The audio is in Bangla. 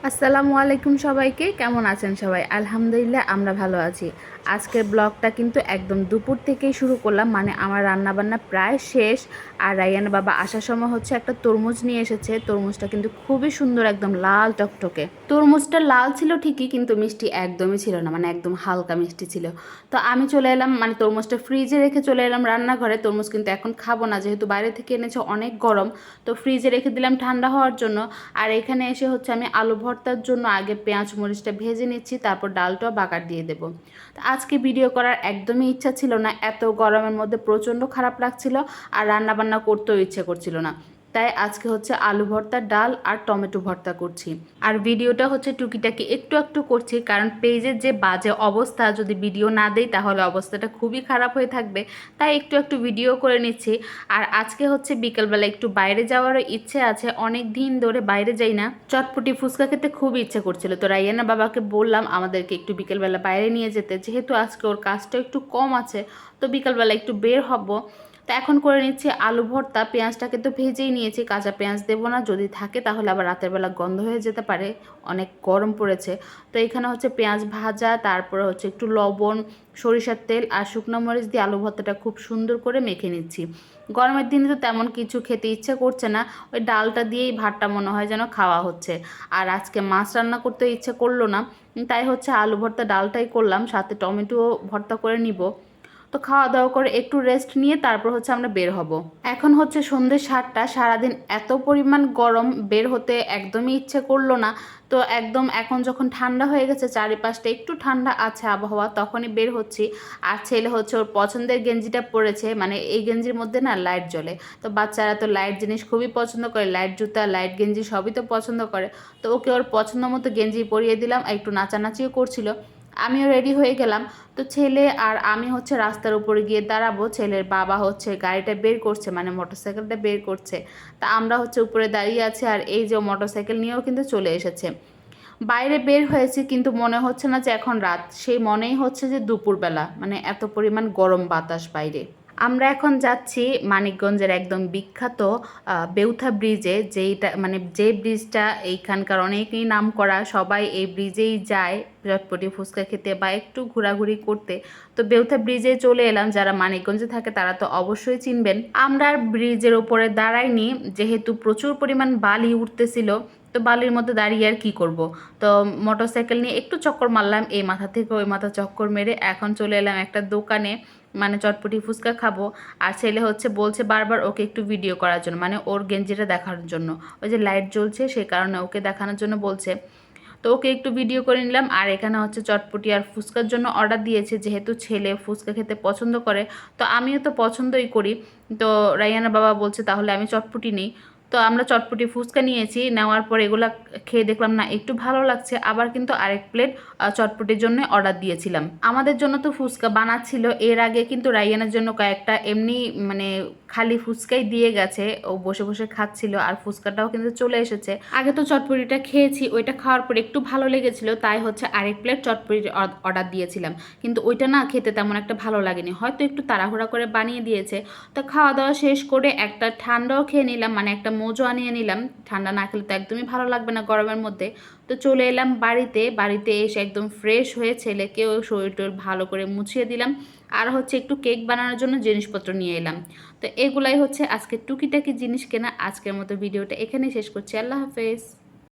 আসসালামু আলাইকুম সবাইকে, কেমন আছেন সবাই? আলহামদুলিল্লাহ আমরা ভালো আছি। আজকের ব্লগটা কিন্তু একদম দুপুর থেকেই শুরু করলাম, মানে আমার রান্নাবান্না প্রায় শেষ। আর রায়ান বাবা আসার সময় হচ্ছে একটা তরমুজ নিয়ে এসেছে। তরমুজটা কিন্তু খুবই সুন্দর, একদম লাল টকটকে। তরমুজটা লাল ছিল ঠিকই, কিন্তু মিষ্টি একদমই ছিল না, মানে একদম হালকা মিষ্টি ছিল। তো আমি চলে এলাম, মানে তরমুজটা ফ্রিজে রেখে চলে এলাম রান্নাঘরে। তরমুজ কিন্তু এখন খাবো না, যেহেতু বাইরে থেকে এনেছে, অনেক গরম। তো ফ্রিজে রেখে দিলাম ঠান্ডা হওয়ার জন্য। আর এখানে এসে হচ্ছে আমি আলু ভর্তার জন্য আগে পেঁয়াজ মরিচটা ভেজে নিচ্ছি, তারপর ডালটাও বাগার দিয়ে দেবো। তো আজকে ভিডিও করার একদমই ইচ্ছা ছিল না, এত গরমের মধ্যে প্রচণ্ড খারাপ লাগছিল, আর রান্নাবান্না করতেও ইচ্ছে করছিল না। তাই আজকে হচ্ছে আলু ভর্তা, ডাল আর টমেটো ভর্তা করছি। আর ভিডিওটা হচ্ছে টুকিটাকি একটু একটু করছি, কারণ পেজের যে বাজে অবস্থা, যদি ভিডিও না দেই তাহলে অবস্থাটা খুবই খারাপ হয়ে থাকবে। তাই একটু একটু ভিডিও করে নিচ্ছি। আর আজকে হচ্ছে বিকেলবেলা একটু বাইরে যাওয়ারও ইচ্ছে আছে, অনেক দিন ধরে বাইরে যাই না। চটপটি ফুচকা খেতে খুব ইচ্ছে করছিল, তো রাইয়ানা বাবাকে বললাম আমাদেরকে একটু বিকেলবেলা বাইরে নিয়ে যেতে, যেহেতু আজকে ওর কাজটা একটু কম আছে, তো বিকেলবেলা একটু বের হব। তো এখন করে নিচ্ছি আলু ভর্তা। পেঁয়াজটাকে তো ভেজেই নিয়েছি, কাঁচা পেঁয়াজ দেবো না, যদি থাকে তাহলে আবার রাতের বেলা গন্ধ হয়ে যেতে পারে, অনেক গরম পড়েছে। তো এখানে হচ্ছে পেঁয়াজ ভাজা, তারপরে হচ্ছে একটু লবণ, সরিষার তেল আর শুকনো মরিচ দিয়ে আলু ভর্তাটা খুব সুন্দর করে মেখে নিচ্ছি। গরমের দিনে তো তেমন কিছু খেতে ইচ্ছে করছে না, ওই ডালটা দিয়েই ভাতটা মনে হয় যেন খাওয়া হচ্ছে। আর আজকে মাছ রান্না করতে ইচ্ছে করলো না, তাই হচ্ছে আলু ভর্তা ডালটাই করলাম, সাথে টমেটো ভর্তা করে নিব। তো খাওয়া দাওয়া করে একটু রেস্ট নিয়ে তারপর হচ্ছে আমরা বের হব। এখন হচ্ছে সন্ধ্যে 7টা। সারাদিন এত পরিমাণ গরম, বের হতে একদমই ইচ্ছে করলো না। তো একদম এখন যখন ঠান্ডা হয়ে গেছে, চারিপাশটা একটু ঠান্ডা আছে আবহাওয়া, তখনই বের হচ্ছি। আর ছেলে হচ্ছে ওর পছন্দের গেঞ্জিটা পরেছে, মানে এই গেঞ্জির মধ্যে না লাইট জ্বলে। তো বাচ্চারা তো লাইট জিনিস খুবই পছন্দ করে, লাইট জুতা, লাইট গেঞ্জি সবই তো পছন্দ করে। তো ওকে ওর পছন্দ মতো গেঞ্জি পরিয়ে দিলাম, আর একটু নাচানাচিও করছিল। আমিও রেডি হয়ে গেলাম। তো ছেলে আর আমি হচ্ছে রাস্তার উপরে গিয়ে দাঁড়াবো, ছেলের বাবা হচ্ছে গাড়িটা বের করছে, মানে মোটরসাইকেলটা বের করছে। তা আমরা হচ্ছে উপরে দাঁড়িয়ে আছি, আর এই যে মোটরসাইকেল নিয়েও কিন্তু চলে এসেছে। বাইরে বের হয়েছে, কিন্তু মনে হচ্ছে না যে এখন রাত, সেই মনেই হচ্ছে যে দুপুরবেলা, মানে এত পরিমাণ গরম বাতাস বাইরে। আমরা এখন যাচ্ছি মানিকগঞ্জের একদম বিখ্যাত বেউথা ব্রিজে, যেইটা মানে যে ব্রিজটা এইখানকার অনেকই নাম করা, সবাই এই ব্রিজেই যায় চটপটি ফুচকা খেতে বা একটু ঘোরাঘুরি করতে। তো বেউথা ব্রিজে চলে এলাম, যারা মানিকগঞ্জে থাকে তারা তো অবশ্যই চিনবেন। আমরা আর ব্রিজের ওপরে দাঁড়াইনি, যেহেতু প্রচুর পরিমাণ বালি উঠতেছিল। তো বালির মধ্যে দাঁড়িয়ে আর কি করব। তো মোটরসাইকেল নিয়ে একটু চক্কর মারলাম, এই মাথা থেকে ওই মাথা চক্কর মেরে এখন চলে এলাম একটা দোকানে, মানে চটপটি ফুচকা খাবো। আর ছেলে হচ্ছে বলছে বারবার ওকে একটু ভিডিও করার জন্য, মানে ওর গেঞ্জিটা দেখানোর জন্য, ওই যে লাইট জ্বলছে সেই কারণে ওকে দেখানোর জন্য বলছে। তো ওকে একটু ভিডিও করে নিলাম। আর এখানে হচ্ছে চটপটি আর ফুচকার জন্য অর্ডার দিয়েছে, যেহেতু ছেলে ফুচকা খেতে পছন্দ করে, তো আমিও তো পছন্দই করি। তো রাইয়ানা বাবা বলছে তাহলে আমি চটপটি নিই। তো আমরা চটপটি ফুচকা নিয়েছি, নেওয়ার পর এগুলা খেয়ে দেখলাম না একটু ভালো লাগছে, আবার কিন্তু আরেক প্লেট চটপটির জন্য অর্ডার দিয়েছিলাম। আমাদের জন্য তো ফুচকা বানাচ্ছিল, এর আগে কিন্তু রাইয়ানের জন্য কয়েকটা এমনি মানে খালি ফুচকাই দিয়ে গেছে, ও বসে বসে খাচ্ছিল, আর ফুচকাটাও কিন্তু চলে এসেছে। আগে তো চটপটিটা খেয়েছি, ওইটা খাওয়ার পর একটু ভালো লেগেছিল, তাই হচ্ছে আরেক প্লেট চটপটির অর্ডার দিয়েছিলাম। কিন্তু ওইটা না খেতে তেমন একটা ভালো লাগেনি, হয়তো একটু তাড়াহুড়া করে বানিয়ে দিয়েছে। তো খাওয়া দাওয়া শেষ করে একটা ঠান্ডাও খেয়ে নিলাম, মানে একটা মোজো আনিয়ে নিলাম, ঠান্ডা না খেলে তো একদমই ভালো লাগবে না গরমের মধ্যে। তো চলে এলাম বাড়িতে, বাড়িতে এসে একদম ফ্রেশ হয়ে ছেলেকেও শরীর টরীর ভালো করে মুছিয়ে দিলাম। আর হচ্ছে একটু কেক বানানোর জন্য জিনিসপত্র নিয়ে এলাম। তো এগুলাই হচ্ছে আজকে টুকিটাকি জিনিস কেনা। আজকের মতো ভিডিওটা এখানেই শেষ করছি। আল্লাহ হাফেজ।